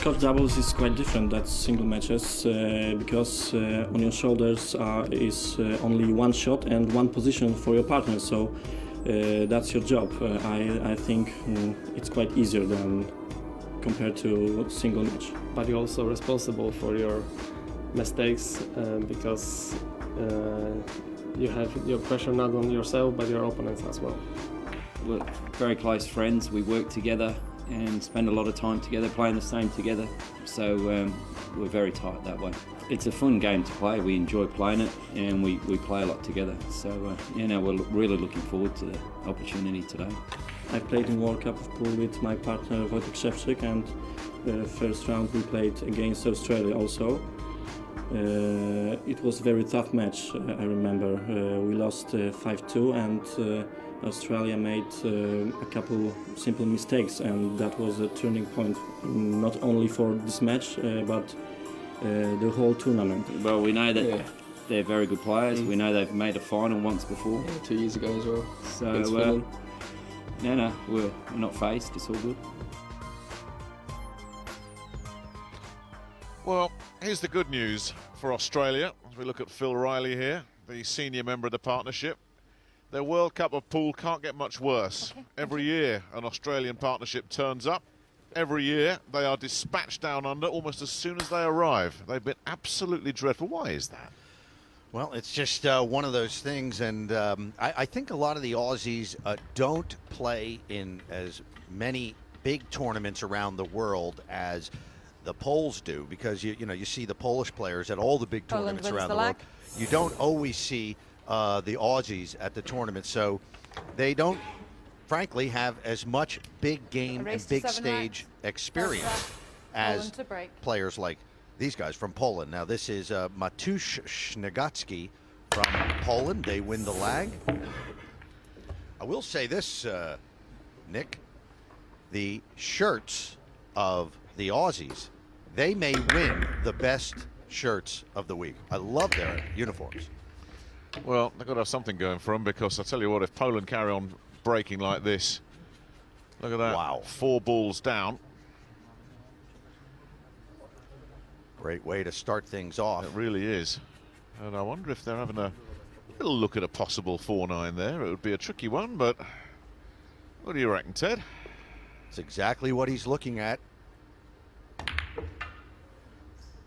court doubles is quite different than single matches because on your shoulders is only one shot and one position for your partner. So that's your job. I think it's quite easier than compared to single match. But you're also responsible for your mistakes because you have your pressure not on yourself but your opponents as well. We're very close friends. We work together and spend a lot of time together, playing the same together. So we're very tight that way. It's a fun game to play. We enjoy playing it, and we play a lot together. So we're really looking forward to the opportunity today. I played in World Cup of Pool with my partner Wojtek Szewczyk, and the first round we played against Australia also. It was a very tough match, I remember. We lost 5-2 and Australia made a couple simple mistakes, and that was a turning point not only for this match but the whole tournament. Well, we know that they're very good players. We know they've made a final once before. 2 years ago as well. So we're not faced. It's all good. Well, here's the good news for Australia. As we look at Phil Riley here, the senior member of the partnership. Their World Cup of Pool can't get much worse. Every year an Australian partnership turns up. Every year they are dispatched down under almost as soon as they arrive. They've been absolutely dreadful. Why is that? Well, it's just one of those things, and I think a lot of the Aussies don't play in as many big tournaments around the world as the Poles do, because you see the Polish players at all the big tournaments around the world. You don't always see the Aussies at the tournament, so they don't, frankly, have as much big game and big stage experience as players like these guys from Poland. Now, this is Matusz Śniegacki from Poland. They win the lag. I will say this, Nick, the shirts of the Aussies, they may win the best shirts of the week. I love their uniforms. Well, they've got to have something going for them, because I tell you what, if Poland carry on breaking like this, look at that. Wow. 4 balls down. Great way to start things off. It really is. And I wonder if they're having a little look at a possible 4-9 there. It would be a tricky one, but what do you reckon, Ted? It's exactly what he's looking at.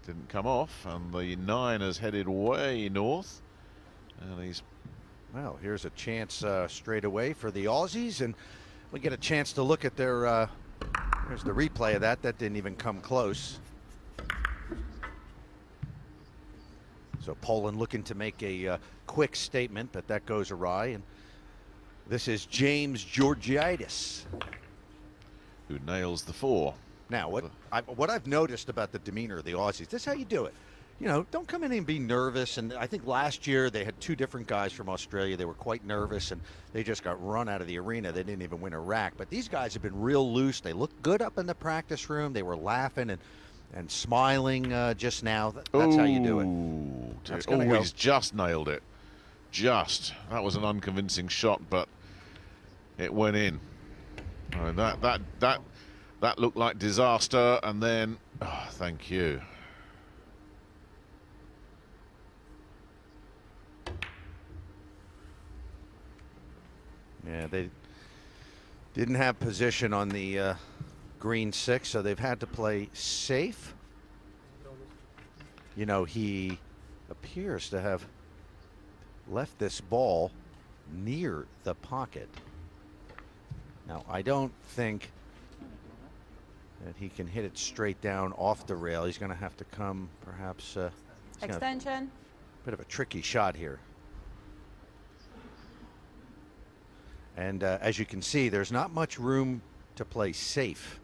Didn't come off, and the 9 has headed way north. And he's... Well, here's a chance straight away for the Aussies, and we get a chance to look at their... Here's the replay of that. That didn't even come close. So Poland looking to make a quick statement, but that goes awry. And this is James Georgiadis, who nails the 4. Now, what I've noticed about the demeanor of the Aussies, this is how you do it. You know, don't come in and be nervous. And I think last year they had 2 different guys from Australia. They were quite nervous, and they just got run out of the arena. They didn't even win a rack. But these guys have been real loose. They look good up in the practice room. They were laughing and smiling just now. That's how you do it. He's just nailed it. Just. That was an unconvincing shot, but it went in. I mean, that looked like disaster, and then, oh, thank you. Yeah, they didn't have position on the green 6, so they've had to play safe. You know, he appears to have left this ball near the pocket. Now, I don't think that he can hit it straight down off the rail. He's going to have to come, perhaps, extension. Bit of a tricky shot here. And as you can see, there's not much room to play safe.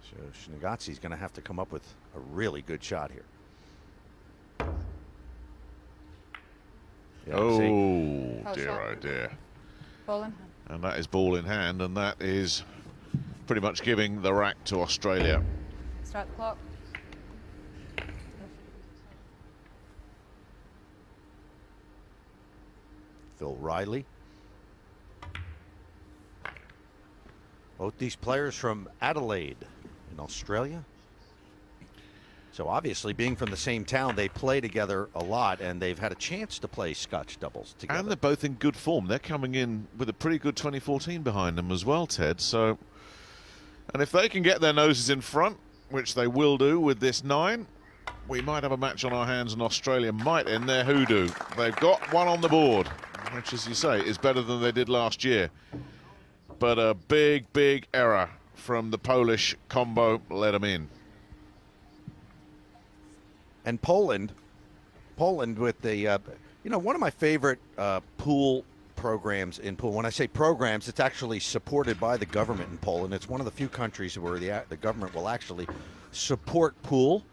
So Śniegacki's going to have to come up with a really good shot here. Yeah, oh, dear. Ball in hand. And that is ball in hand, and that is pretty much giving the rack to Australia. Start the clock. Phil Riley. Both these players from Adelaide in Australia. So obviously, being from the same town, they play together a lot, and they've had a chance to play Scotch doubles together. And they're both in good form. They're coming in with a pretty good 2014 behind them as well, Ted. So, and if they can get their noses in front, which they will do with this 9, we might have a match on our hands, and Australia might end their hoodoo. They've got one on the board, which, as you say, is better than they did last year. But a big, big error from the Polish combo let them in. And Poland with the, you know, one of my favorite pool programs in pool. When I say programs, it's actually supported by the government in Poland. It's one of the few countries where the government will actually support pool.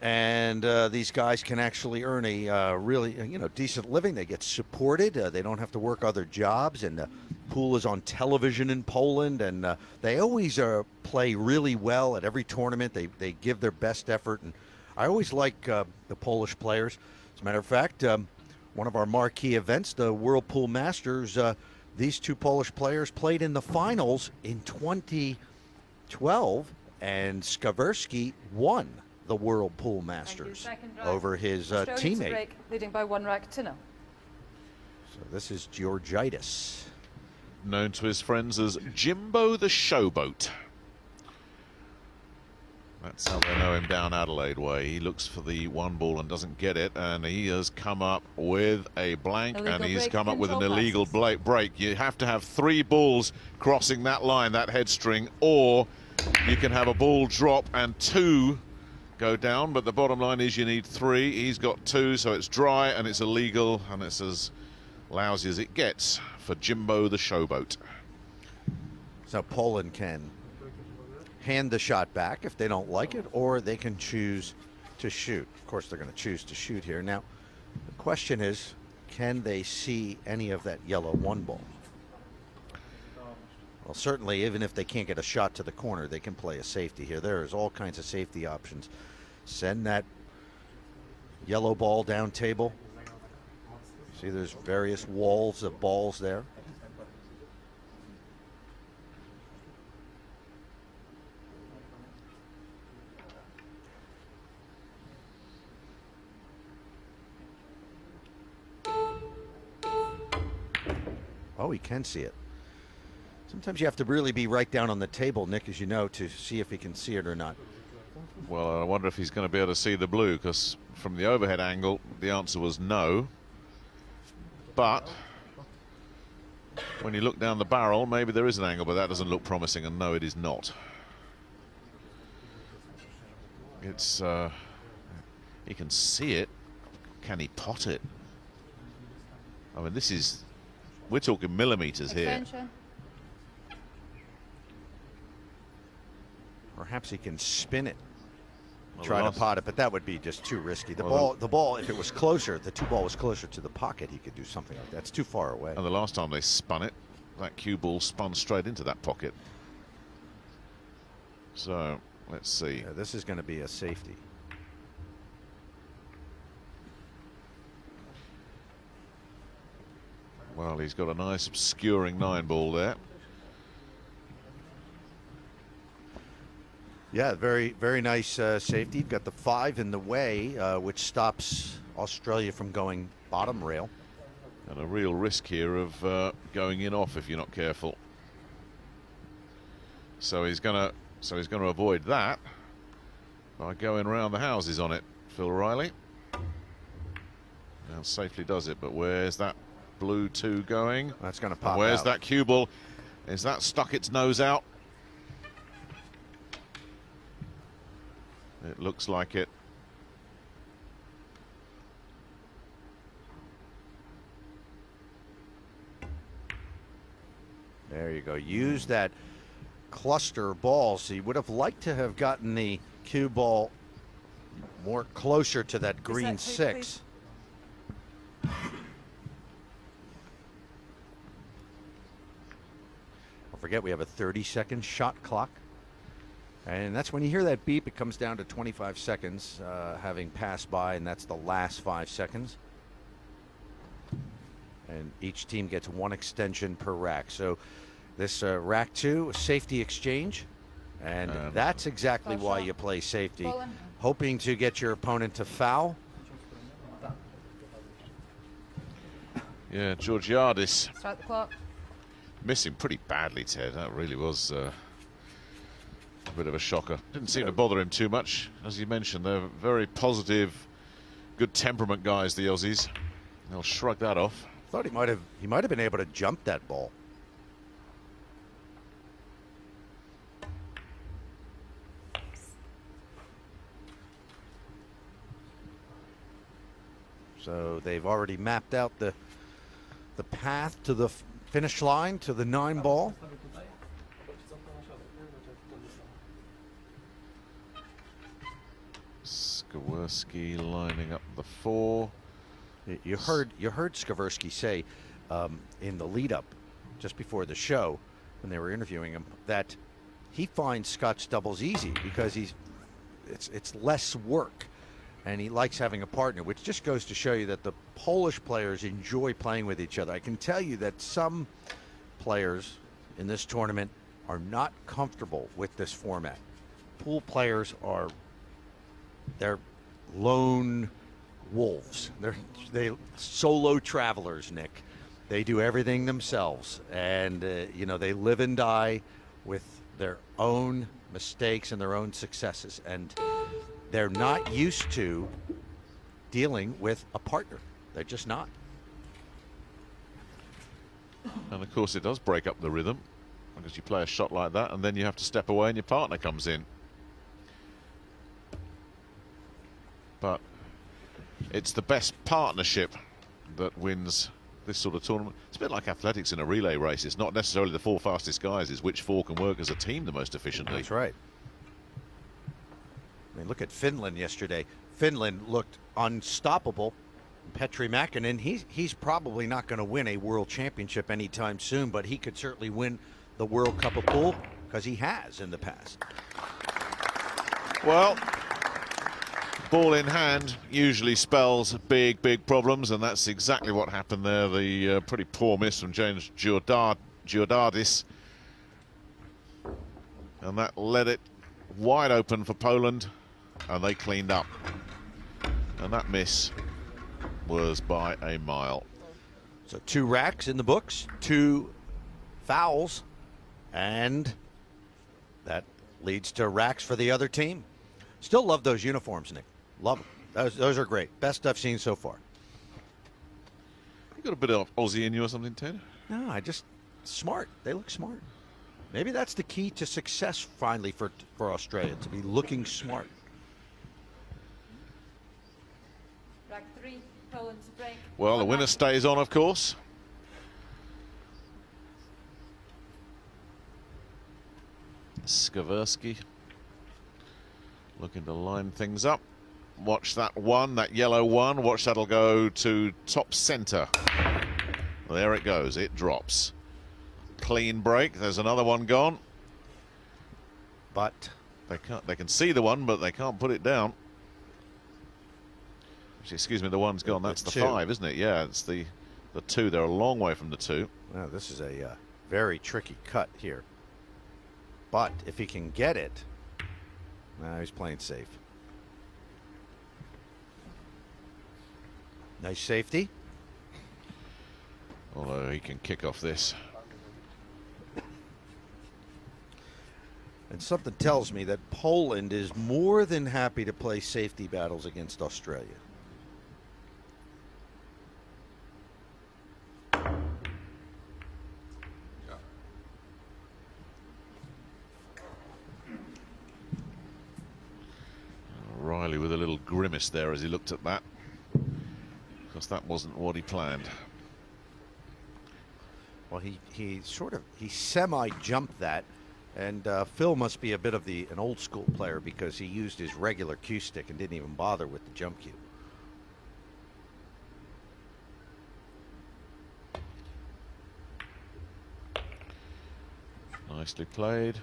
And these guys can actually earn a really, you know, decent living. They get supported. They don't have to work other jobs. And the pool is on television in Poland. And they always play really well at every tournament. They give their best effort. And I always like the Polish players. As a matter of fact, one of our marquee events, the World Pool Masters, these two Polish players played in the finals in 2012. And Skawersky won the World Pool Masters over his teammate. Break, leading by 1 racket to 0. So this is Georgitis. Known to his friends as Jimbo the Showboat. That's how they know him down Adelaide way. He looks for the 1 ball and doesn't get it, and he has come up with a blank, Illegal and he's break, come up with an control illegal passes. break. You have to have 3 balls crossing that line, that head string, or you can have a ball drop and 2 go down, but the bottom line is you need 3. He's got 2, so it's dry and it's illegal, and it's as lousy as it gets for Jimbo the Showboat. So Poland can hand the shot back if they don't like it, or they can choose to shoot. Of course, they're going to choose to shoot here. Now, the question is, can they see any of that yellow 1 ball? Well, certainly, even if they can't get a shot to the corner, they can play a safety here. There's all kinds of safety options. Send that yellow ball down table. See, there's various walls of balls there. Oh, he can see it. Sometimes you have to really be right down on the table, Nick, as you know, to see if he can see it or not. Well, I wonder if he's going to be able to see the blue, because from the overhead angle, the answer was no. But when you look down the barrel, maybe there is an angle, but that doesn't look promising, and no, it is not. It's, he can see it. Can he pot it? I mean, this is, we're talking millimeters here. Extension. Perhaps he can spin it, Well, try to last- pot it, but that would be just too risky. The Well, ball, if it was closer, the 2 ball was closer to the pocket, he could do something like that. It's too far away. And the last time they spun it, that cue ball spun straight into that pocket. So, let's see. Yeah, this is going to be a safety. Well, he's got a nice obscuring 9 ball there. Yeah, very, very nice safety. You've got the 5 in the way, which stops Australia from going bottom rail. And a real risk here of going in off if you're not careful. So he's gonna avoid that by going around the houses on it, Phil Riley. Now safely does it, but where's that blue 2 going? That's going to And pop where's out. that cue ball? Is that stuck its nose out? It looks like it. There you go. Use that cluster ball. So you would have liked to have gotten the cue ball more closer to that green that two, 6. Don't forget, we have a 30-second shot clock. And that's when you hear that beep, it comes down to 25 seconds having passed by, and that's the last 5 seconds. And each team gets 1 extension per rack. So This rack 2, safety exchange. And that's exactly why you play safety. Bowling. Hoping to get your opponent to foul. Yeah, Georgiadis Start the clock. missing pretty badly, Ted. That really was a bit of a shocker. Didn't seem to bother him too much. As you mentioned, they're very positive, good temperament guys, the Aussies. They'll shrug that off. Thought he might have been able to jump that ball. So they've already mapped out the path to the finish line, to the 9 ball. Skawersky lining up the 4. You heard Skaversky say in the lead up, just before the show, when they were interviewing him, that he finds Scotch doubles easy because it's less work, and he likes having a partner, which just goes to show you that the Polish players enjoy playing with each other. I can tell you that some players in this tournament are not comfortable with this format. Pool players they're lone wolves. They solo travelers, Nick. They do everything themselves, and they live and die with their own mistakes and their own successes, and they're not used to dealing with a partner. They're just not. And of course it does break up the rhythm, because you play a shot like that and then you have to step away and your partner comes in. But it's the best partnership that wins this sort of tournament. It's a bit like athletics in a relay race. It's not necessarily the 4 fastest guys, it's which 4 can work as a team the most efficiently. That's right. I mean, look at Finland yesterday. Finland looked unstoppable. Petri Mäkinen, he's probably not going to win a world championship anytime soon, but he could certainly win the World Cup of Pool, because he has in the past. Well, ball in hand usually spells big problems, and that's exactly what happened there. The pretty poor miss from James Georgiadis, and that led it wide open for Poland, and they cleaned up. And that miss was by a mile. So 2 racks in the books, 2 fouls, and that leads to racks for the other team. Still love those uniforms, Nick. Love them. Those are great. Best I've seen so far. You got a bit of Aussie in you or something, Ted? No, smart. They look smart. Maybe that's the key to success finally for Australia, to be looking smart. Rack 3, Poland to break. Well, the winner stays on, of course. Skaversky looking to line things up. Watch that one, that yellow one. Watch that'll go to top center. There it goes. It drops. Clean break. There's another one gone. But they can see the one, but they can't put it down. Excuse me, the one's gone. That's the 5, isn't it? Yeah, it's the 2. They're a long way from the 2. Wow, this is a very tricky cut here. But if he can get it, he's playing safe. Nice safety. Although he can kick off this. And something tells me that Poland is more than happy to play safety battles against Australia. Riley with a little grimace there as he looked at that, because that wasn't what he planned. Well, he semi-jumped that, and Phil must be a bit of an old school player, because he used his regular cue stick and didn't even bother with the jump cue. Nicely played.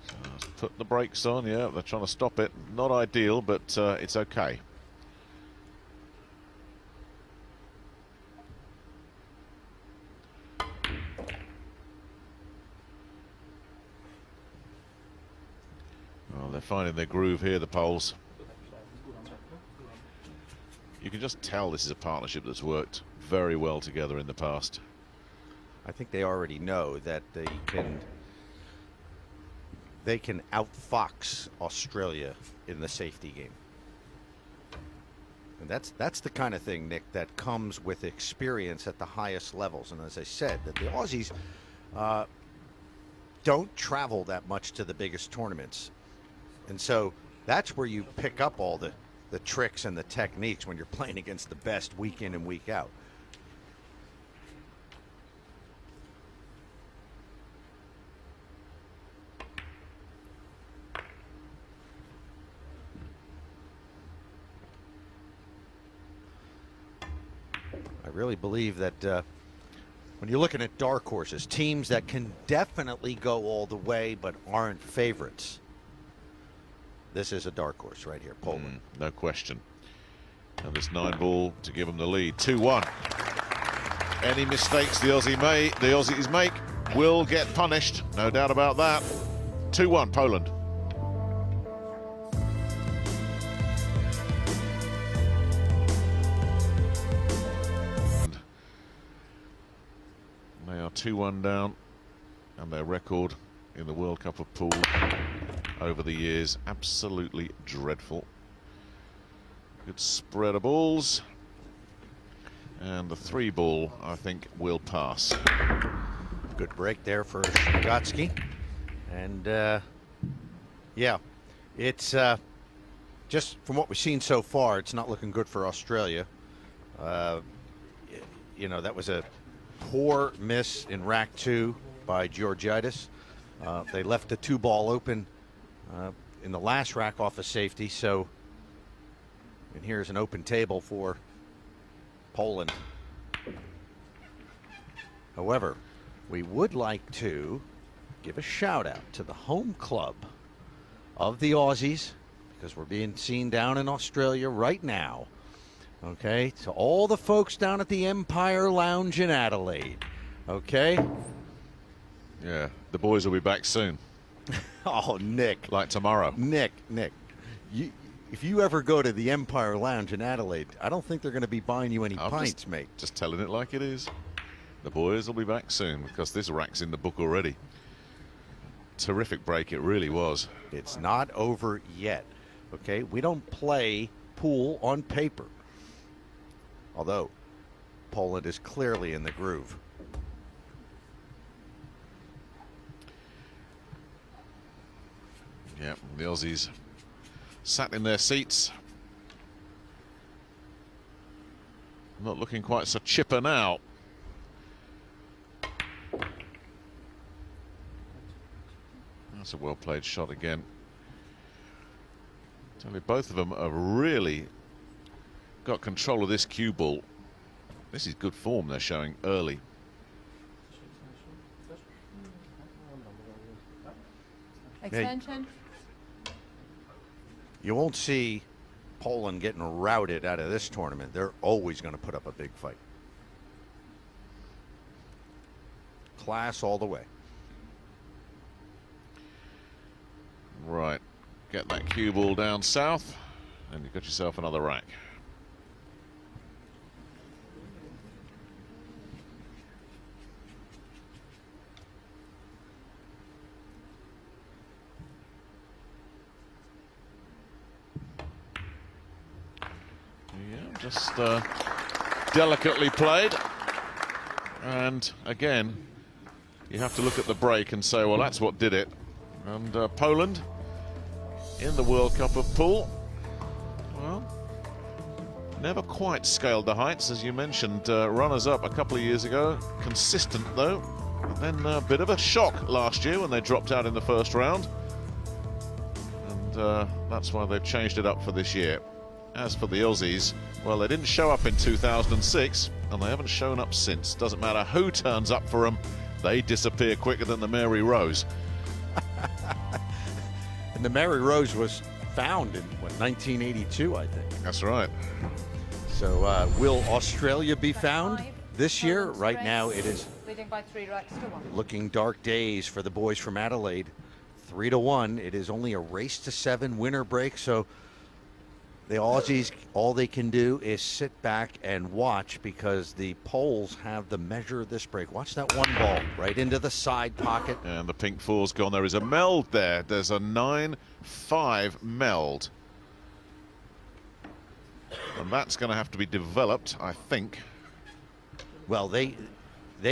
So let's put the brakes on. Yeah, they're trying to stop it. Not ideal, but it's okay. they're finding their groove here, the Poles. You can just tell this is a partnership that's worked very well together in the past. I think they already know that they can outfox Australia in the safety game. And that's the kind of thing, Nick, that comes with experience at the highest levels. And as I said, that the Aussies don't travel that much to the biggest tournaments. And so that's where you pick up all the tricks and the techniques when you're playing against the best week in and week out. I really believe that when you're looking at dark horses, teams that can definitely go all the way but aren't favorites, this is a dark horse right here, Poland. No question. And this 9-ball to give them the lead. 2-1. Any mistakes the Aussies make will get punished. No doubt about that. 2-1 Poland. They are 2-1 down, and their record in the World Cup of Pool over the years, absolutely dreadful. Good spread of balls, and the 3-ball, I think, will pass. Good break there for Shagatsky. And yeah, it's just from what we've seen so far, it's not looking good for Australia. You know, that was a poor miss in rack 2 by Georgiadis. They left the 2-ball open in the last rack off of safety, so, and here's an open table for Poland. However, we would like to give a shout out to the home club of the Aussies, because we're being seen down in Australia right now. Okay, to all the folks down at the Empire Lounge in Adelaide. Okay? Yeah, the boys will be back soon. Oh, Nick. Like tomorrow. Nick, if you ever go to the Empire Lounge in Adelaide, I don't think they're going to be buying you any pints, mate. Just telling it like it is. The boys will be back soon, because this rack's in the book already. Terrific break, it really was. It's not over yet. Okay, we don't play pool on paper. Although Poland is clearly in the groove. Yeah, the Aussies sat in their seats. Not looking quite so chipper now. That's a well-played shot again. Tell you, both of them have really got control of this cue ball. This is good form they're showing early. Extension. You won't see Poland getting routed out of this tournament. They're always going to put up a big fight. Class all the way. Right, get that cue ball down south, and you've got yourself another rack. Yeah, just delicately played. And again, you have to look at the break and say, well, that's what did it. And Poland in the World Cup of Pool, well, never quite scaled the heights, as you mentioned. Runners-up a couple of years ago, consistent though. And then a bit of a shock last year when they dropped out in the first round. And that's why they've changed it up for this year. As for the Aussies, well, they didn't show up in 2006, and they haven't shown up since. Doesn't matter who turns up for them, they disappear quicker than the Mary Rose. And the Mary Rose was found in, what, 1982, I think. That's right. So will Australia be found this year? Right now it is Leading by 3 racks to 1. looking dark days for the boys from Adelaide. 3-1. It is only a race to 7 winner break, so the Aussies, all they can do is sit back and watch because the Poles have the measure of this break. Watch that one ball right into the side pocket. And the pink four's gone. There is a meld there. There's a 9-5 meld. And that's going to have to be developed, I think. Well, they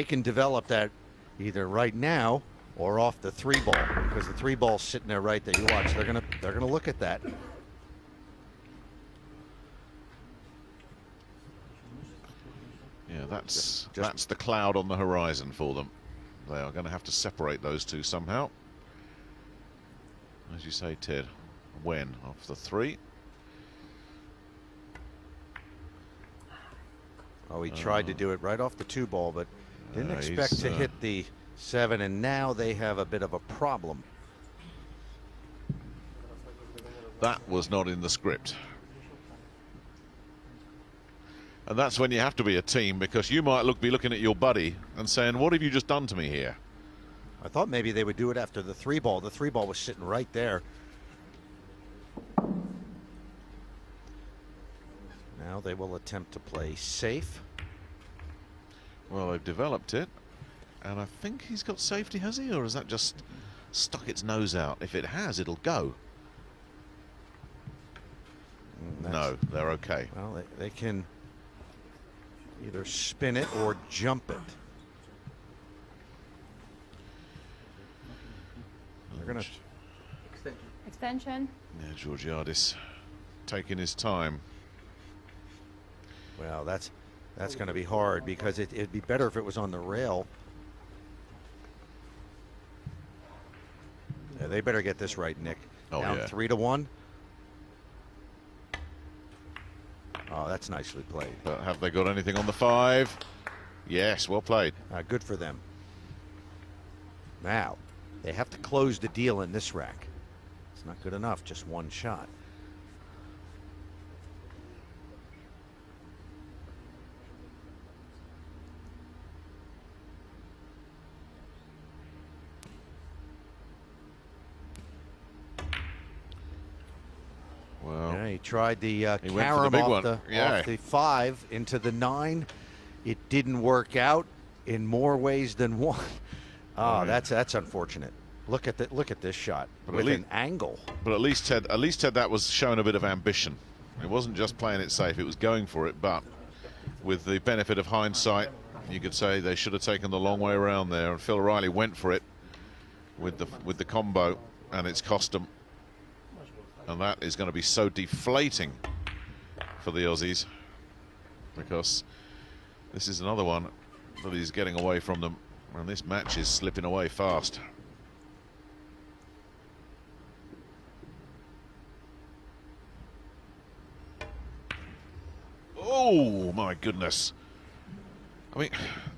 can develop that either right now or off the 3-ball, because the 3-ball's sitting there right there. You watch, they're gonna look at that. Yeah, that's the cloud on the horizon for them. They are going to have to separate those two somehow. As you say, Ted, when? Off the 3? Oh, he tried to do it right off the 2-ball, but didn't expect to hit the 7, and now they have a bit of a problem. That was not in the script. And that's when you have to be a team, because you might be looking at your buddy and saying, what have you just done to me here? I thought maybe they would do it after the 3-ball. The 3-ball was sitting right there. Now they will attempt to play safe. Well, they've developed it, and I think he's got safety, has he? Or has that just stuck its nose out? If it has, it'll go. No, they're okay. Well, they can either spin it or jump it. They're gonna Extension. Yeah, Georgiadis taking his time. Well, that's going to be hard, because it'd be better if it was on the rail. Yeah, they better get this right, Nick. Oh, Down yeah. 3-1. Oh, that's nicely played. But have they got anything on the 5? Yes, well played. Good for them. Now, they have to close the deal in this rack. It's not good enough, just one shot. Well, Yeah, he tried the he went for the carom big off one. off the 5 into the 9. It didn't work out in more ways than one. Oh, that's unfortunate. Look at this shot with an angle. But at least Ted, that was showing a bit of ambition. It wasn't just playing it safe; it was going for it. But with the benefit of hindsight, you could say they should have taken the long way around there. And Phil Riley went for it with the combo, and it's cost them. And that is going to be so deflating for the Aussies, because this is another one that he's getting away from them, and this match is slipping away fast. Oh my goodness! I mean,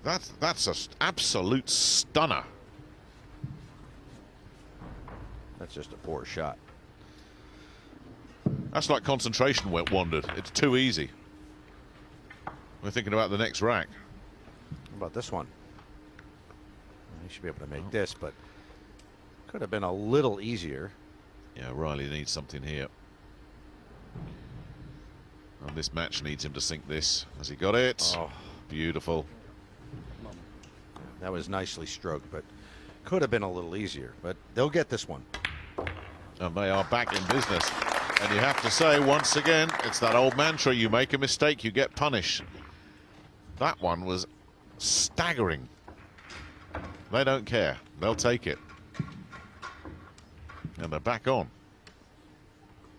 that's an absolute stunner. That's just a poor shot. That's like concentration wandered. It's too easy. We're thinking about the next rack. How about this one? He should be able to make this, but could have been a little easier. Yeah, Riley needs something here. And this match needs him to sink this. Has he got it? Oh. Beautiful. That was nicely stroked, but could have been a little easier. But they'll get this one. And they are back in business. And you have to say, once again, it's that old mantra, you make a mistake, you get punished. That one was staggering. They don't care. They'll take it. And they're back on.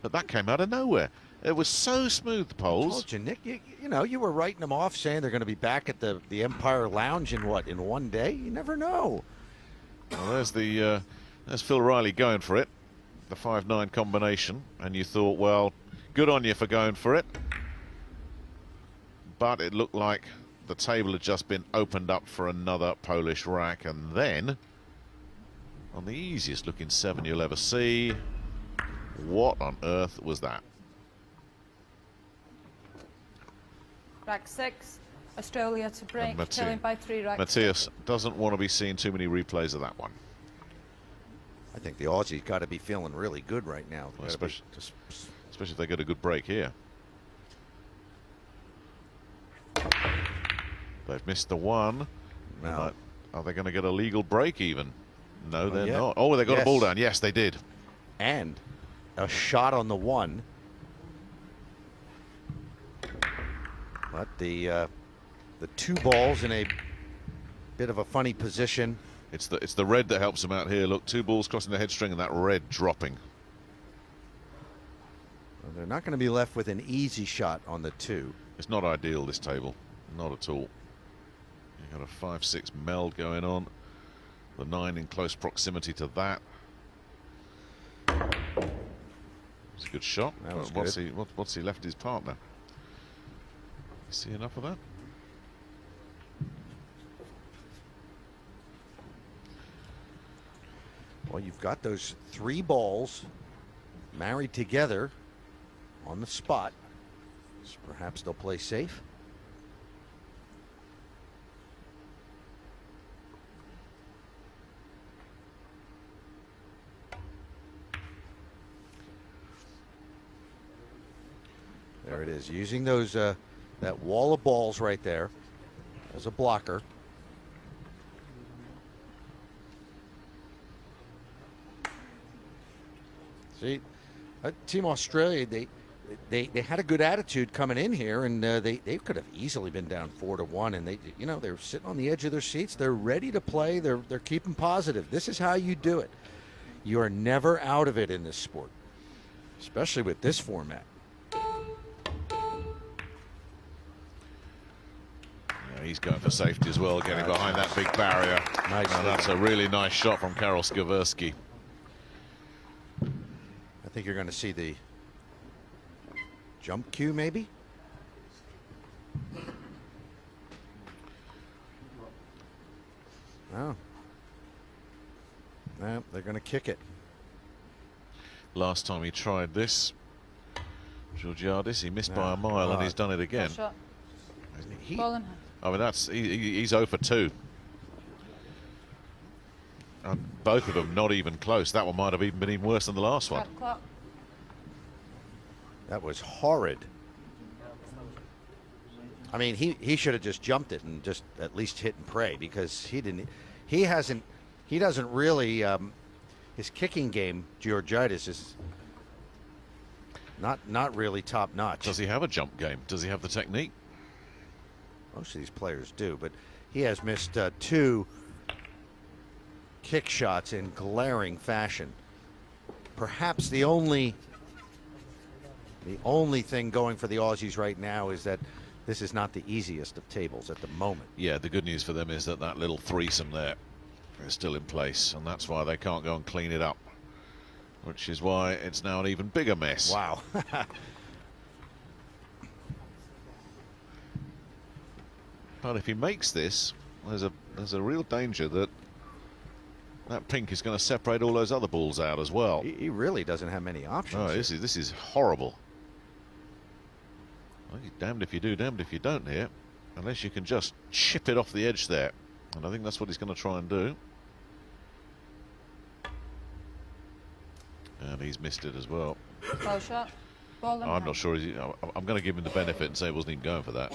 But that came out of nowhere. It was so smooth, the I Poles. told you, Nick, you know, you were writing them off saying they're going to be back at the Empire Lounge in one day? You never know. Well, there's Phil Riley going for it. The 5-9 combination, and you thought, well, good on you for going for it. But it looked like the table had just been opened up for another Polish rack, and then on the easiest looking 7 you'll ever see, what on earth was that? Rack 6. Australia to break. Matthias- Trailing by 3 racks. Matthias doesn't want to be seeing too many replays of that one. I think the Aussies got to be feeling really good right now. Well, especially if they get a good break here. They've missed the one. No. Are they going to get a legal break even? No, they're yeah. not. Oh, they got a Yes. ball down. Yes, they did. And a shot on the one. But the 2 balls in a bit of a funny position. It's the red that helps them out here. Look, 2 balls crossing the head string and that red dropping. Well, they're not going to be left with an easy shot on the 2. It's not ideal, this table. Not at all. You've got a 5-6 meld going on. The 9 in close proximity to that. It's a good shot. That was What's he left his partner? See enough of that? Well, you've got those 3 balls married together on the spot. So perhaps they'll play safe. There it is, using those that wall of balls right there as a blocker. See, Team Australia, they had a good attitude coming in here, and they could have easily been down 4-1, and they're sitting on the edge of their seats. They're ready to play. They're keeping positive. This is how you do it. You are never out of it in this sport, especially with this format. He's going for safety as well, getting behind that big barrier. Nice. And that's a really nice shot from Karol Skwerski. I think you're going to see the jump cue, maybe. Oh. No, they're going to kick it. Last time he tried this, Georgiadis, he missed by a mile, and he's done it again. Shot. He, Ball in hand. I mean, he's 0 for 2. And both of them not even close. That one might have even been even worse than the last one. Shot clock. that was horrid. I mean, he should have just jumped it and just at least hit and pray, because he doesn't really, his kicking game, Georgiadis, is not really top notch. Does he have a jump game? Does he have the technique? Most of these players do, but he has missed 2 kick shots in glaring fashion. Perhaps the only thing going for the Aussies right now is that this is not the easiest of tables at the moment. Yeah, the good news for them is that that little threesome there is still in place, and that's why they can't go and clean it up, which is why it's now an even bigger mess. Wow. But if he makes this, there's a real danger that that pink is going to separate all those other balls out as well. He really doesn't have many options. Oh, this is horrible. Well, you're damned if you do, damned if you don't here, unless you can just chip it off the edge there, and I think that's what he's going to try and do. And he's missed it as well. Ball shot. Ball in I'm hand. not sure. I'm going to give him the benefit and say he wasn't even going for that.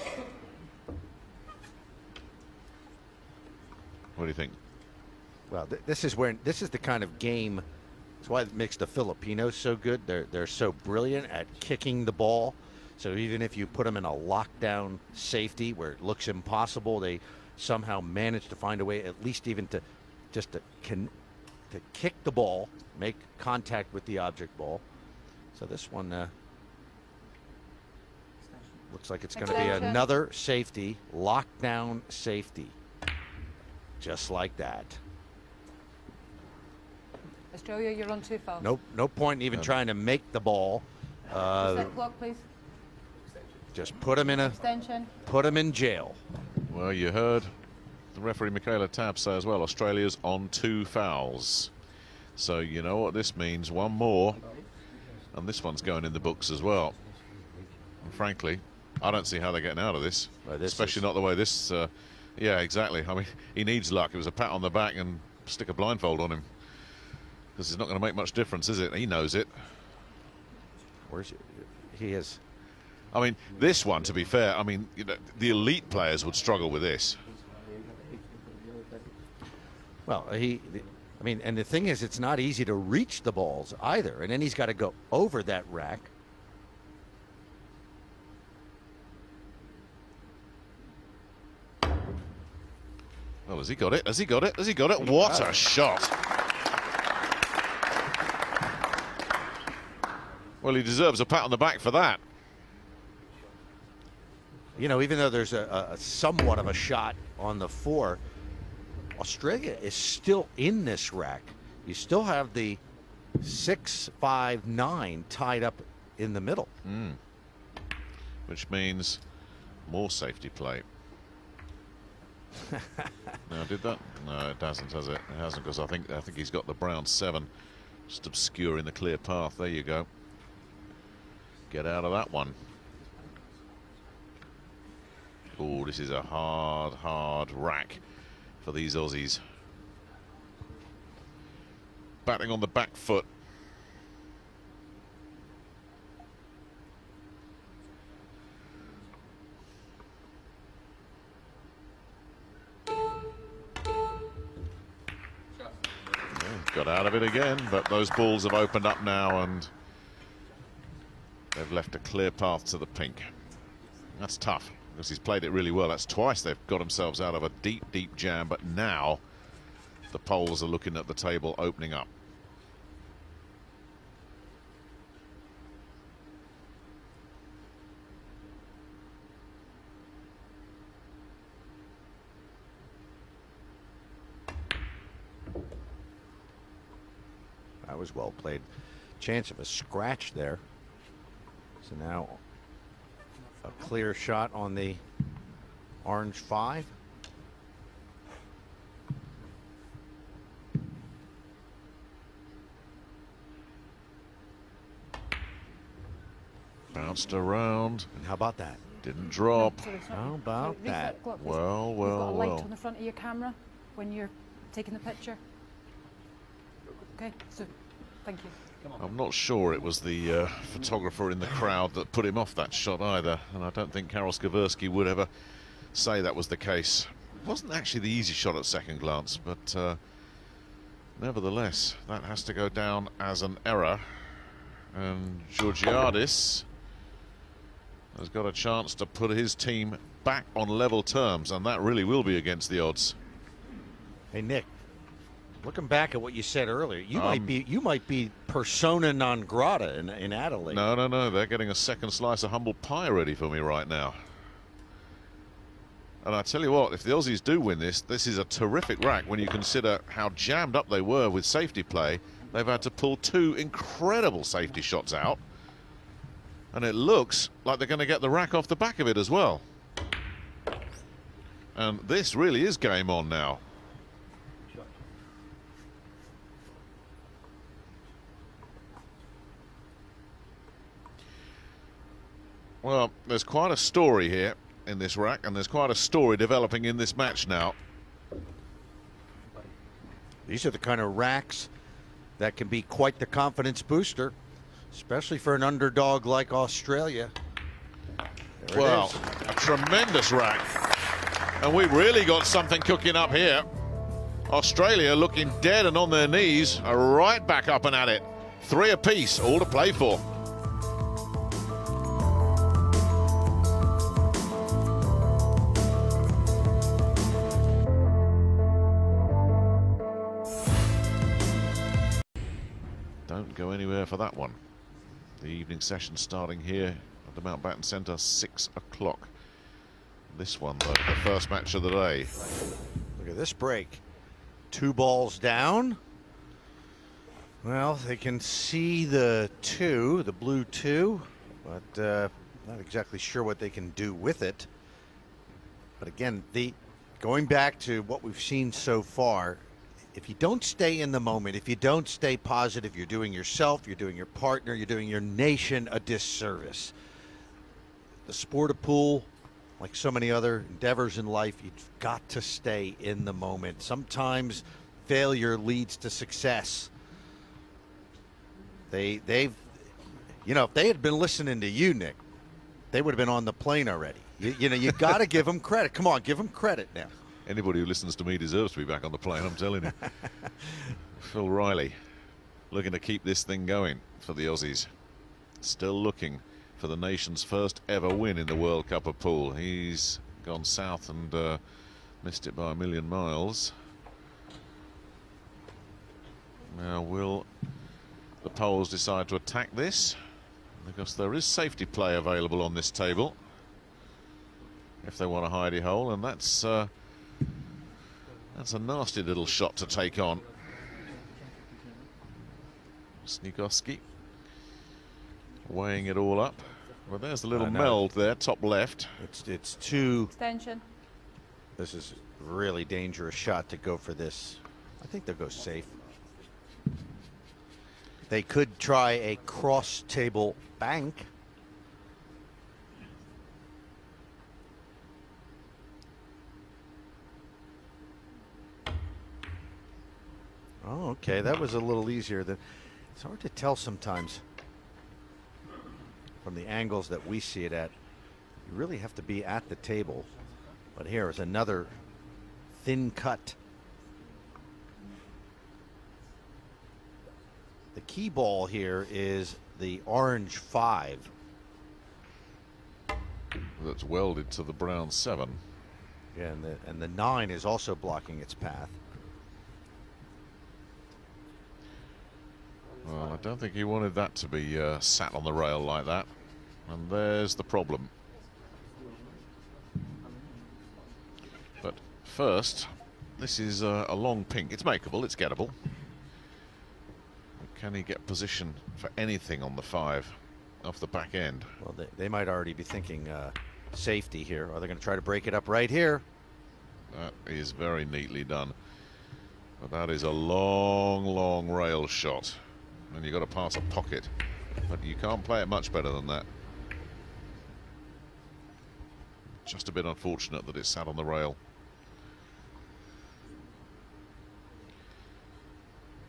What do you think? Well, this is the kind of game. That's why it makes the Filipinos so good. They're so brilliant at kicking the ball. So even if you put them in a lockdown safety where it looks impossible, they somehow manage to find a way, at least even to kick the ball, make contact with the object ball. So this one looks like it's going to be Extension. another safety, lockdown safety, just like that. Australia, you're on 2 fouls. No point in even trying to make the ball. Set clock, please. Just put him in jail. Well, you heard the referee Michaela Tabb say as well, Australia's on 2 fouls. So you know what this means, 1 more. And this one's going in the books as well. And frankly, I don't see how they're getting out of this. Well, especially not the way this, yeah, exactly. I mean, he needs luck. It was a pat on the back and stick a blindfold on him. Because it's not going to make much difference, is it? He knows it. Where's he is? I mean, this one, to be fair, I mean, you know, the elite players would struggle with this. Well, I mean, and the thing is, it's not easy to reach the balls either. And then he's got to go over that rack. Oh, has he got it? Has he got it? Has he got it? What a shot. Well, he deserves a pat on the back for that. You know, even though there's a somewhat of a shot on the 4, Australia is still in this rack. You still have the 6, 5, 9 tied up in the middle. Which means more safety play. No, did that? No, it hasn't, has it? It hasn't, because I think he's got the brown 7 just obscuring the clear path. There you go. Get out of that one. Oh, this is a hard rack for these Aussies. Batting on the back foot. Got out of it again, but those balls have opened up now and they've left a clear path to the pink. That's tough because he's played it really well. That's twice they've got themselves out of a deep jam, but now the poles are looking at the table opening up. That was well played. Chance of a scratch there. So now a clear shot on the orange 5. Bounced around. And how about that? Didn't drop. How about that? Look, Well, you've got a light well. on the front of your camera when you're taking the picture. Okay, so thank you. I'm not sure it was the photographer in the crowd that put him off that shot either, and I don't think Karol Skaversky would ever say that was the case. It wasn't actually the easy shot at second glance, but nevertheless, that has to go down as an error. And Georgiadis has got a chance to put his team back on level terms, and that really will be against the odds. Hey, Nick. Looking back at what you said earlier, you might be persona non grata in Adelaide. No, they're getting a second slice of humble pie ready for me right now. And I tell you what, if the Aussies do win this, this is a terrific rack when you consider how jammed up they were with safety play. They've had to pull 2 incredible safety shots out. And it looks like they're going to get the rack off the back of it as well. And this really is game on now. Well, there's quite a story here in this rack, and there's quite a story developing in this match now. These are the kind of racks that can be quite the confidence booster, especially for an underdog like Australia. Well, a tremendous rack. And we've really got something cooking up here. Australia looking dead and on their knees, are right back up and at it. 3 apiece, all to play for. Don't go anywhere for that one. The evening session starting here at the Mountbatten Centre, 6 o'clock. This one, the first match of the day. Look at this break. 2 balls down. Well, they can see the 2, the blue 2, but not exactly sure what they can do with it. But again, going back to what we've seen so far, if you don't stay in the moment, if you don't stay positive, you're doing yourself, you're doing your partner, you're doing your nation a disservice. The sport of pool, like so many other endeavors in life, you've got to stay in the moment. Sometimes failure leads to success. They've, you know, if they had been listening to you, Nick, they would have been on the plane already. You know, you got to give them credit. Come on, give them credit now. Anybody who listens to me deserves to be back on the plane, I'm telling you. Phil Riley looking to keep this thing going for the Aussies. Still looking for the nation's first ever win in the World Cup of Pool. He's gone south and missed it by a million miles. Now, will the Poles decide to attack this? Because there is safety play available on this table if they want a hidey hole, and that's a nasty little shot to take on. Snikowski weighing it all up. Well, there's the little meld there, top left. It's too. Extension. This is a really dangerous shot to go for this. I think they'll go safe. They could try a cross table bank. Oh, okay, that was a little easier. It's hard to tell sometimes from the angles that we see it at. You really have to be at the table. But here is another thin cut. The key ball here is the orange 5. That's welded to the brown 7. Yeah, and the 9 is also blocking its path. Well, I don't think he wanted that to be sat on the rail like that. And there's the problem. But first, this is a long pink. It's makeable, it's gettable. Can he get position for anything on the 5 off the back end? Well, they might already be thinking safety here. Are they going to try to break it up right here? That is very neatly done. But that is a long, long rail shot. And you've got to pass a pocket. But you can't play it much better than that. Just a bit unfortunate that it sat on the rail.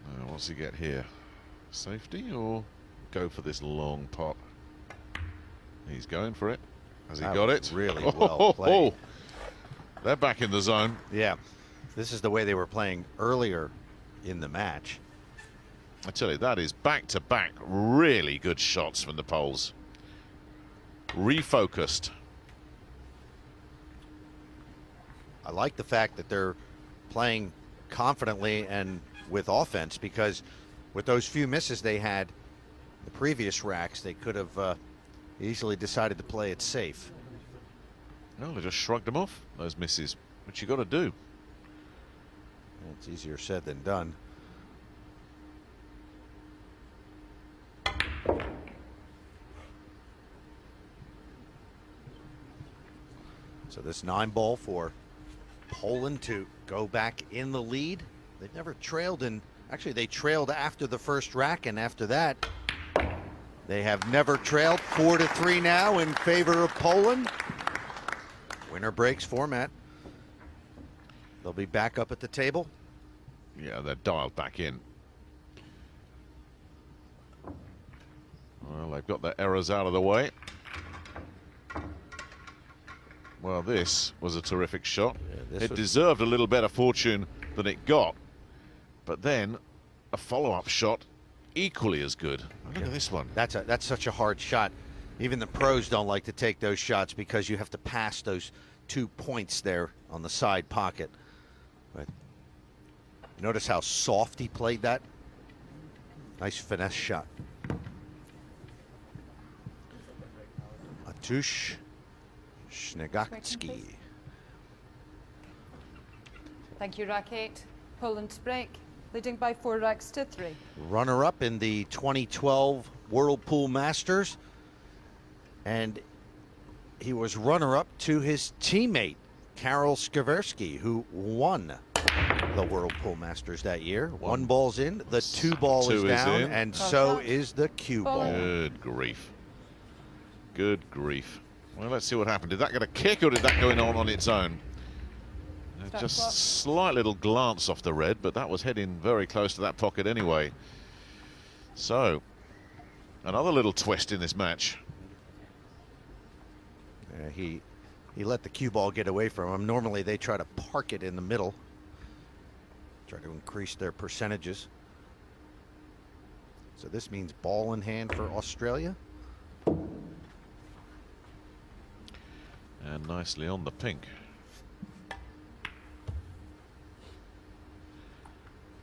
Now, what's he get here? Safety or go for this long pot? He's going for it. Has he got it? Really well played. They're back in the zone. Yeah, this is the way they were playing earlier in the match. I tell you, that is back-to-back really good shots from the Poles. Refocused. I like the fact that they're playing confidently and with offense, because with those few misses they had the previous racks, they could have easily decided to play it safe. No, they just shrugged them off, those misses, which you got to do. It's easier said than done. So this 9 ball for Poland to go back in the lead. They've never trailed in, actually they trailed after the first rack, and after that they have never trailed. 4-3 now in favor of Poland. Winner breaks format. They'll be back up at the table. Yeah, they're dialed back in. Well, they've got their errors out of the way. Well, this was a terrific shot. Yeah, it deserved a little better fortune than it got. But then a follow-up shot equally as good. Look at this one. That's such a hard shot. Even the pros don't like to take those shots because you have to pass those 2 points there on the side pocket. But notice how soft he played that. Nice finesse shot. Matusz Sniegacki. Thank you, rack 8. Poland to break, leading by 4 racks to 3. Runner-up in the 2012 World Pool Masters, and he was runner-up to his teammate Karol Swiderski, who won the World Pool Masters that year. 1 ball's in, the 2 ball is down, and so is the cue ball. Good grief. Good grief. Well, let's see what happened. Did that get a kick, or did that go in on its own? Just slight little glance off the red, but that was heading very close to that pocket anyway. So Another little twist in this match. He let the cue ball get away from him. Normally they try to park it in the middle, try to increase their percentages. So this means ball in hand for Australia. And nicely on the pink.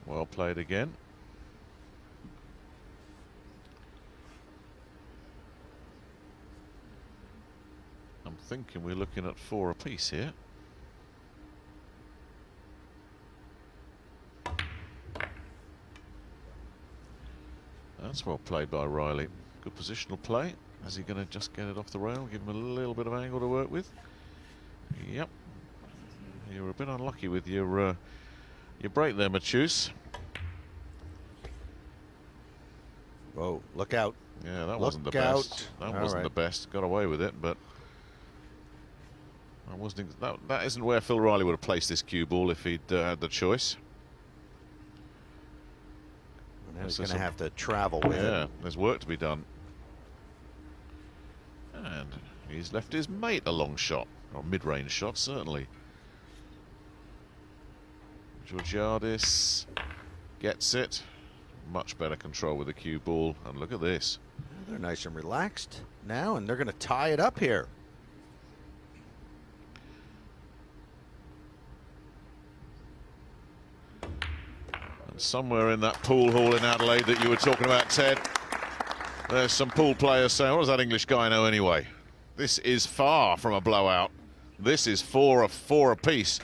Well played again. I'm thinking we're looking at 4 apiece here. That's well played by Riley. Good positional play. Is he going to just get it off the rail? Give him a little bit of angle to work with. Yep. You were a bit unlucky with your break there, Matheus. Whoa, look out. Yeah, that Look wasn't the out. best. That All wasn't right. the best. Got away with it, but that isn't where Phil Riley would have placed this cue ball if he'd had the choice. Now he's So going to some- have to travel with Yeah, it. there's work to be done. And he's left his mate a long shot, or mid-range shot, certainly. Georgiadis gets it. Much better control with the cue ball. And look at this. They're nice and relaxed now, and they're going to tie it up here. And somewhere in that pool hall in Adelaide that you were talking about, Ted, there's some pool players saying, what does that English guy know anyway? This is far from a blowout. This is 4 apiece.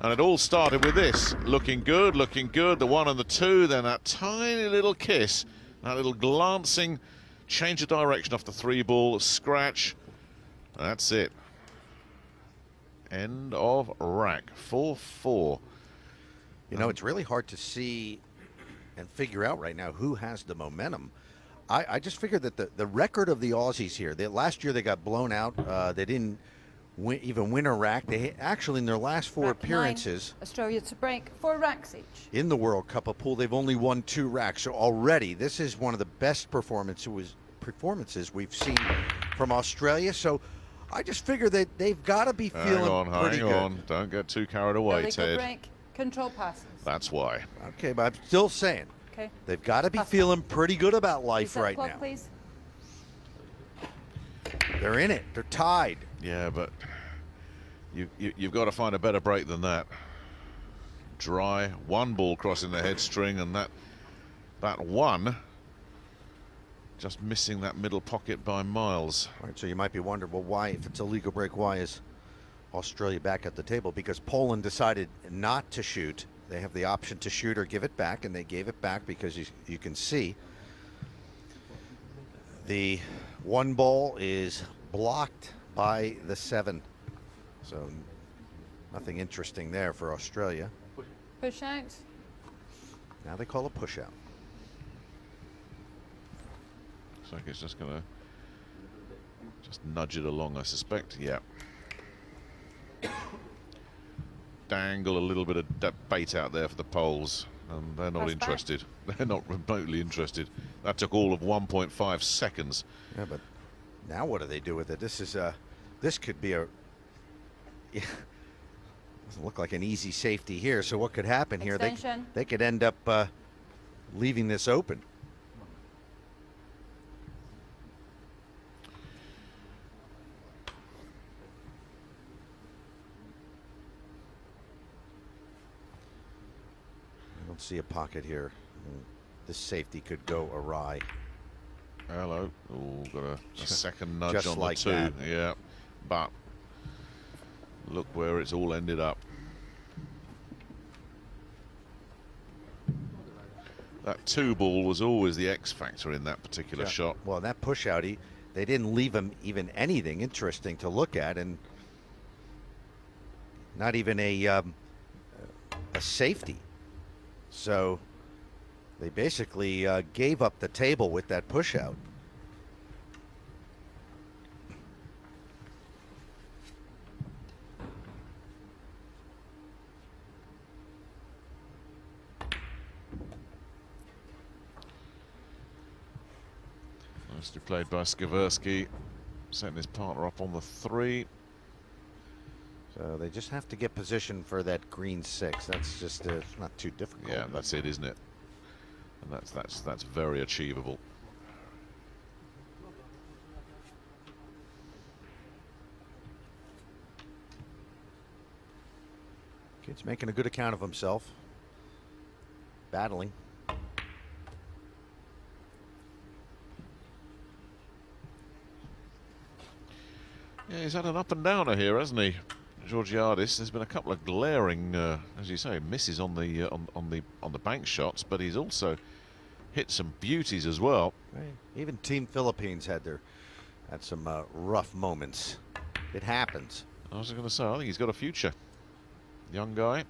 And it all started with this. Looking good, the 1 and the 2, then that tiny little kiss, that little glancing change of direction off the 3 ball, scratch. That's it. End of rack. 4-4. You know, it's really hard to see and figure out right now who has the momentum. I just figured that the record of the Aussies here, last year they got blown out. They didn't even win a rack. They actually, in their last 4 Rack 9, appearances Australia to break 4 racks each. in the World Cup of Pool, they've only won 2 racks. So already, this is one of the best performances we've seen from Australia. So I just figure that they've got to be feeling pretty Hang good. on. Don't get too carried away, Illegal Ted. break, control passes. That's why. Okay, but I'm still saying Okay. they've got to be Pass. feeling pretty good about life Reset right clock, now. please. They're in it. They're tied. Yeah, but you've got to find a better break than that. Dry, 1 ball crossing the head string, and that 1 just missing that middle pocket by miles. All right, so you might be wondering, well, why, if it's a legal break, why is Australia back at the table? Because Poland decided not to shoot. They have the option to shoot or give it back, and they gave it back because you can see the 1 ball is blocked by the 7. So nothing interesting there for Australia. Push out. Now they call a push out. Looks like it's just going to just nudge it along, I suspect. Yeah. Dangle a little bit of bait out there for the Poles, and they're not Pass back. interested. They're not remotely interested. That took all of 1.5 seconds. Yeah, but now what do they do with it? This could be a. Yeah, doesn't look like an easy safety here. So what could happen here? Extension. They could end up leaving this open. I don't see a pocket here. This safety could go awry. Hello. Oh, got a second nudge Just on like the 2. that. Yeah. But look where it's all ended up. That 2 ball was always the X factor in that particular Yeah. shot. Well, that push out, they didn't leave him even anything interesting to look at, and not even a safety. So they basically gave up the table with that push out. Nicely played by Skaversky, setting his partner up on the 3. So they just have to get position for that green 6. That's just not too difficult. Yeah, that's it, isn't it? And that's very achievable. Kid's making a good account of himself. Battling. Yeah, he's had an up and downer here, hasn't he, Georgiadis? There's been a couple of glaring, as you say, misses on the on the bank shots, but he's also hit some beauties as well. Even Team Philippines had some rough moments. It happens. I was going to say, I think he's got a future. Young guy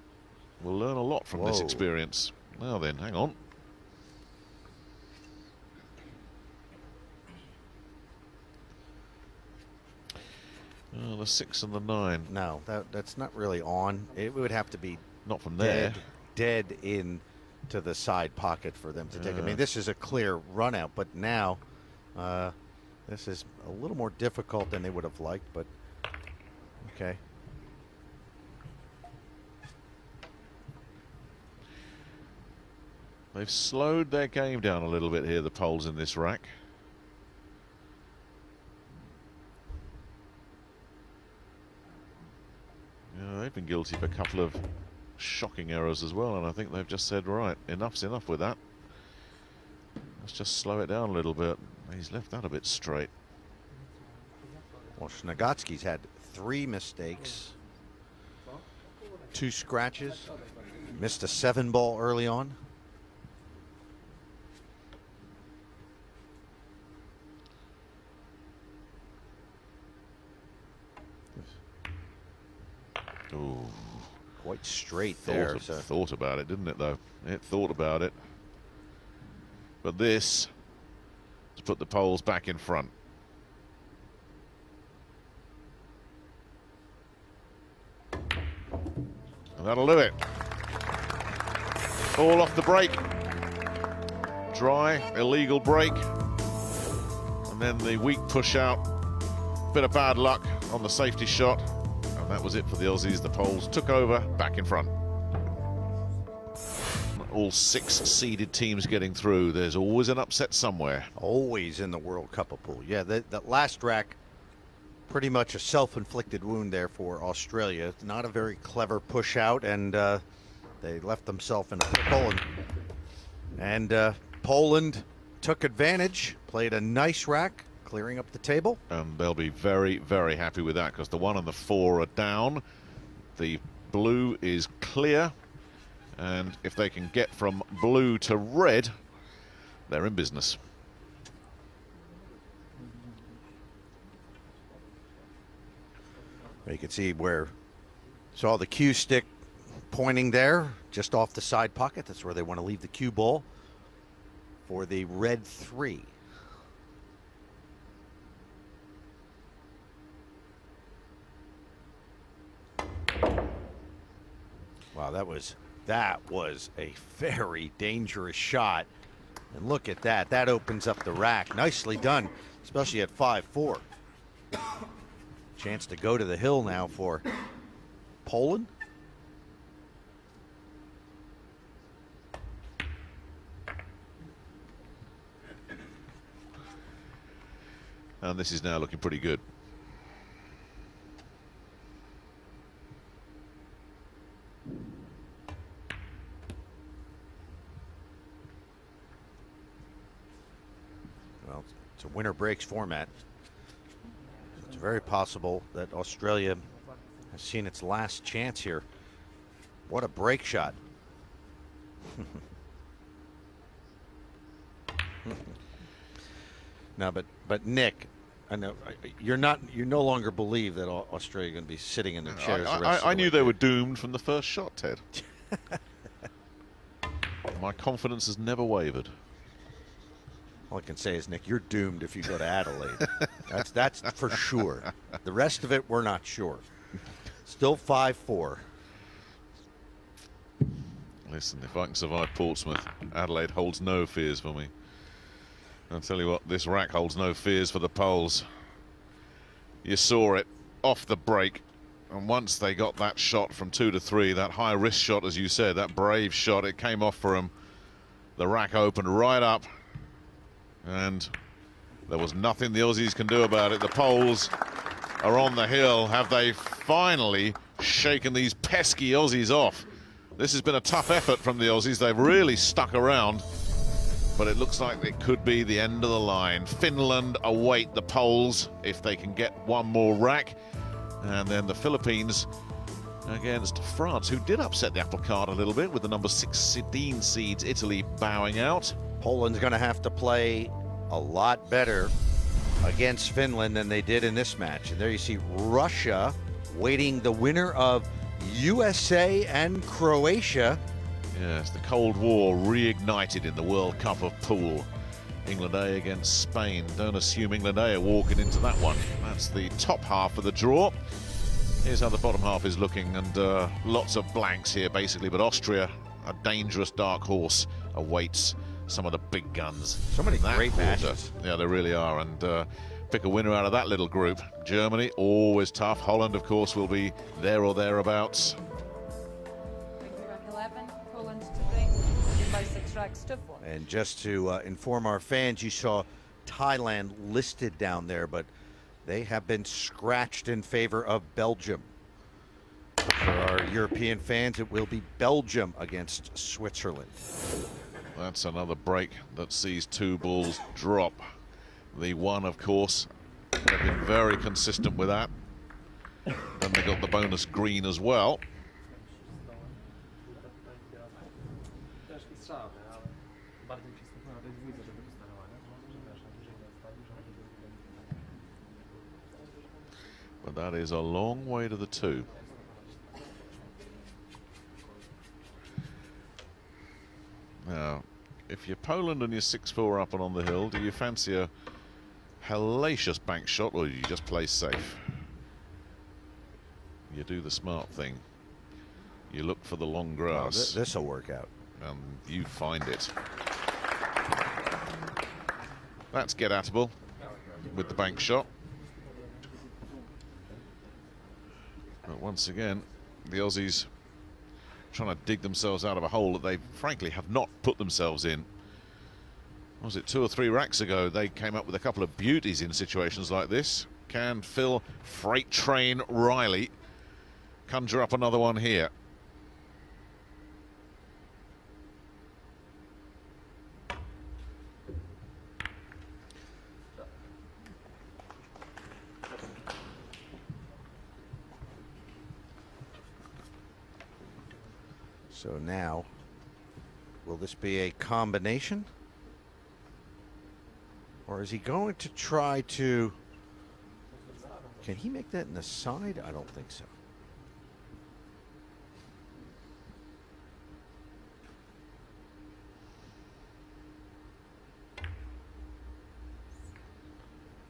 will learn a lot from this experience. Now then, hang on. Oh, the 6 and the 9. No, that's not really on. It would have to be not from there. Dead in to the side pocket for them to take. I mean, this is a clear run out, but now this is a little more difficult than they would have liked, but okay. They've slowed their game down a little bit here, the Poles in this rack. Yeah, they've been guilty of a couple of shocking errors as well, and I think they've just said, right, enough's enough with that. Let's just slow it down a little bit. He's left that a bit straight. Well, Snagatsky's had 3 mistakes, 2 scratches, missed a 7-ball early on. Ooh. Quite straight there. Thought about it, didn't it, though? It thought about it. But this to put the Poles back in front. And that'll do it. All off the break. Dry, illegal break. And then the weak push out. Bit of bad luck on the safety shot. And that was it for the Aussies. The Poles took over, back in front. All 6 seeded teams getting through. There's always an upset somewhere. Always in the World Cup of Pool. Yeah, that last rack, pretty much a self-inflicted wound there for Australia. Not a very clever push out, and they left themselves in a pickle. And Poland took advantage, played a nice rack, clearing up the table. And they'll be very, very happy with that, because the 1 and the 4 are down. The blue is clear. And if they can get from blue to red, they're in business. You can see where saw the cue stick pointing there, just off the side pocket. That's where they want to leave the cue ball for the red 3. Wow, that was a very dangerous shot. And look at that. That opens up the rack. Nicely done, especially at 5-4. Chance to go to the hill now for Poland. And this is now looking pretty good. Well, it's a winner breaks format. It's very possible that Australia has seen its last chance here. What a break shot. Now, but Nick, I know you no longer believe that Australia are going to be sitting in their chairs. I knew they were doomed from the first shot, Ted. My confidence has never wavered. All I can say is, Nick, you're doomed if you go to Adelaide. That's for sure. The rest of it, we're not sure. Still 5-4. Listen, if I can survive Portsmouth, Adelaide holds no fears for me. I'll tell you what, this rack holds no fears for the Poles. You saw it off the break, and once they got that shot from 2 to 3, that high risk shot, as you said, that brave shot, it came off for them. The rack opened right up, and there was nothing the Aussies can do about it. The Poles are on the hill. Have they finally shaken these pesky Aussies off? This has been a tough effort from the Aussies. They've really stuck around, but it looks like it could be the end of the line. Finland await the Poles if they can get one more rack, and then the Philippines against France, who did upset the apple cart a little bit with the number 16 seeds Italy bowing out. Poland's going to have to play a lot better against Finland than they did in this match. And there you see Russia waiting the winner of USA and Croatia. Yes, the Cold War reignited in the World Cup of Pool. England A against Spain. Don't assume England A are walking into that one. That's the top half of the draw. Here's how the bottom half is looking, and lots of blanks here basically, but Austria, a dangerous dark horse, awaits some of the big guns. So many That great quarter. matches. Yeah, they really are, and pick a winner out of that little group. Germany, always tough. Holland, of course, will be there or thereabouts. Thank you, rack 11. Poland to bring. Leading by 6 racks to 4. And just to inform our fans, you saw Thailand listed down there, but they have been scratched in favor of Belgium. For our European fans, it will be Belgium against Switzerland. That's another break that sees 2 balls drop. The one, of course, they've been very consistent with that. Then they got the bonus green as well. But that is a long way to the 2. Now, if you're Poland and you're 6-4 up and on the hill, do you fancy a hellacious bank shot, or do you just play safe? You do the smart thing. You look for the long grass. This will work out. And you find it. That's get-atable with the bank shot. But once again, the Aussies trying to dig themselves out of a hole that they frankly have not put themselves in. Was it 2 or 3 racks ago they came up with a couple of beauties in situations like this? Can Phil Freight Train Riley conjure up another one here? So now, will this be a combination? Or is he going to try to... Can he make that in the side? I don't think so.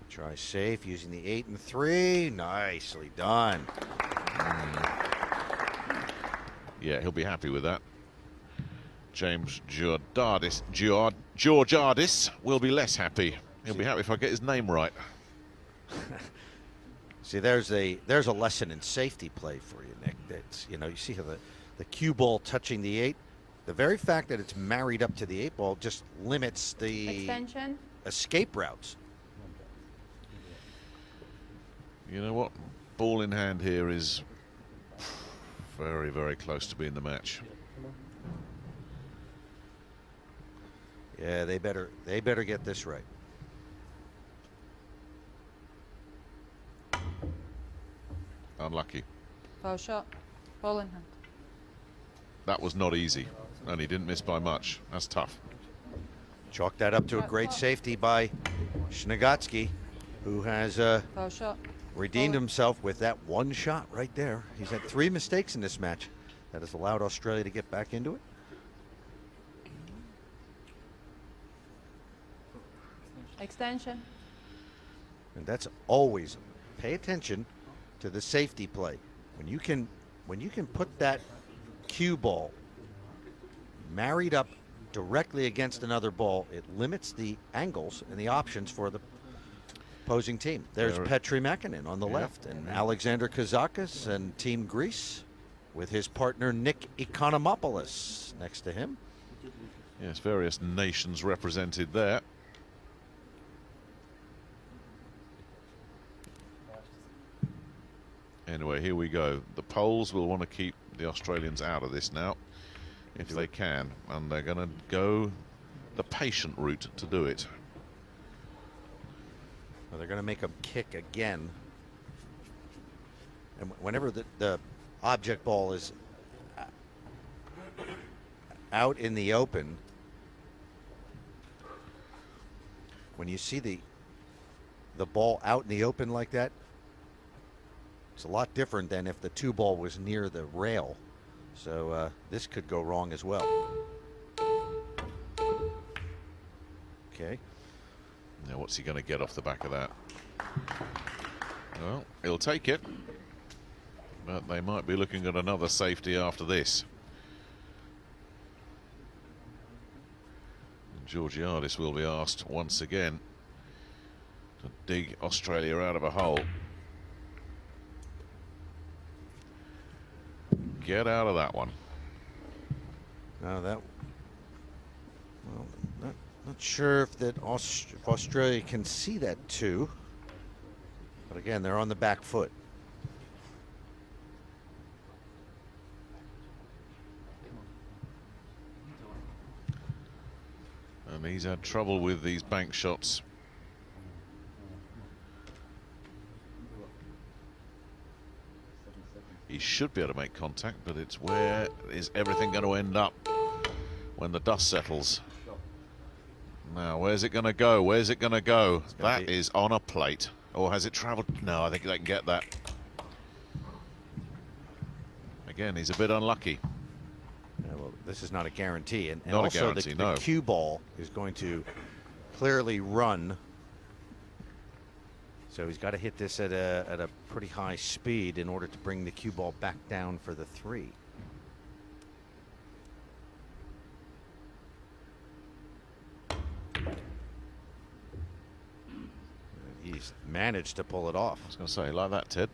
Try safe using the 8 and 3. Nicely done. Yeah, he'll be happy with that. James Georgiadis will be less happy. He'll be happy if I get his name right. See, there's a lesson in safety play for you, Nick. That's, you know, you see how the cue ball touching the 8. The very fact that it's married up to the 8 ball just limits the Extension. escape routes. You know what? Ball in hand here is very, very close to being the match. Yeah, they better get this right. Unlucky. Foul shot. Ball in hand. That was not easy, and he didn't miss by much. That's tough. Chalk that up to a great safety by Schnegatsky, who has Foul shot. redeemed himself with that one shot right there. He's had 3 mistakes in this match that has allowed Australia to get back into it. Extension. And that's always, pay attention to the safety play. When you can put that cue ball married up directly against another ball, it limits the angles and the options for the opposing team. There's Petri Mäkinen on the left, and Alexander Kazakis and Team Greece with his partner Nick Economopoulos next to him. Yes, various nations represented there. Anyway, here we go. The Poles will want to keep the Australians out of this now, if they can, and they're going to go the patient route to do it. Well, they're going to make them kick again. And whenever the object ball is out in the open, when you see the ball out in the open like that, it's a lot different than if the 2 ball was near the rail. So this could go wrong as well. Okay. Now what's he going to get off the back of that? Well, he'll take it, but they might be looking at another safety after this. And Georgiadis will be asked once again to dig Australia out of a hole. Get out of that one. Now that, well, not sure if if Australia can see that too. But again, they're on the back foot. And he's had trouble with these bank shots. He should be able to make contact, but it's where is everything going to end up when the dust settles? Now, where's it going to go? Where's it going to go? That is on a plate. Or has it travelled? No, I think they can get that. Again, he's a bit unlucky. Yeah, well, this is not a guarantee. And Not a also guarantee, no. the cue ball is going to clearly run. So he's got to hit this at a pretty high speed in order to bring the cue ball back down for the 3. He's managed to pull it off. I was going to say, like that, Ted.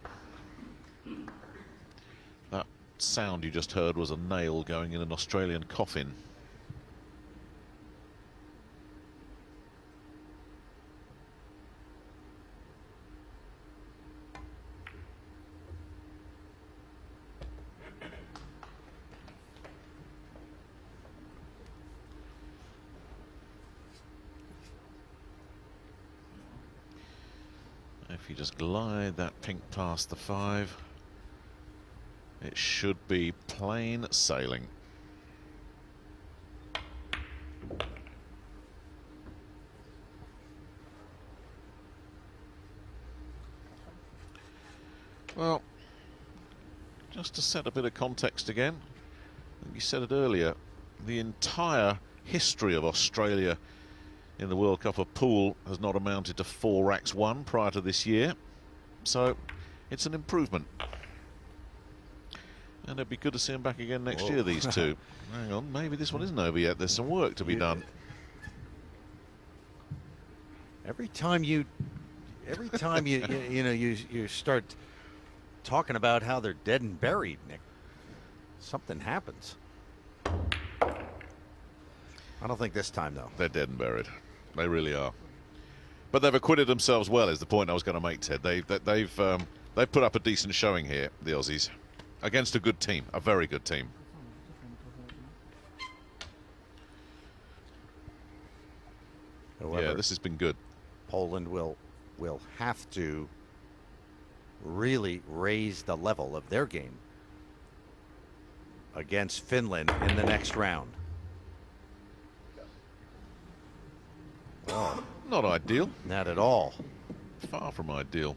That sound you just heard was a nail going in an Australian coffin. If you just glide that pink past the 5, it should be plain sailing. Well, just to set a bit of context again, you said it earlier, the entire history of Australia in the World Cup of Pool has not amounted to 4 racks won prior to this year, so it's an improvement. And it'd be good to see them back again next year, these two. Hang on, maybe this one isn't over yet. There's some work to be done. Every time you you start talking about how they're dead and buried, Nick, something happens. I don't think this time, though. They're dead and buried. They really are. But they've acquitted themselves well, is the point I was going to make, Ted. They've put up a decent showing here, the Aussies, against a good team, a very good team. However, yeah, this has been good. Poland will have to really raise the level of their game against Finland in the next round. Oh, not ideal. Not at all. Far from ideal.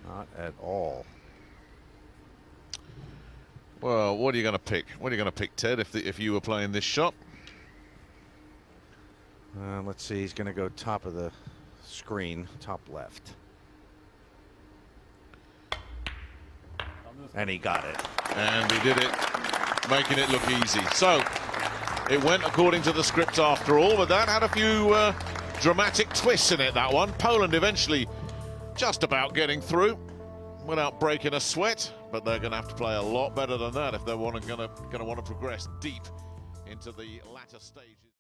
Not at all. Well, what are you going to pick? What are you going to pick, Ted, if you were playing this shot? Let's see. He's going to go top of the screen, top left. And he got it. And he did it, making it look easy. So, It went according to the script after all, but that had a few dramatic twists in it, that one. Poland eventually just about getting through without breaking a sweat, but they're going to have to play a lot better than that if they're going to want to progress deep into the latter stages.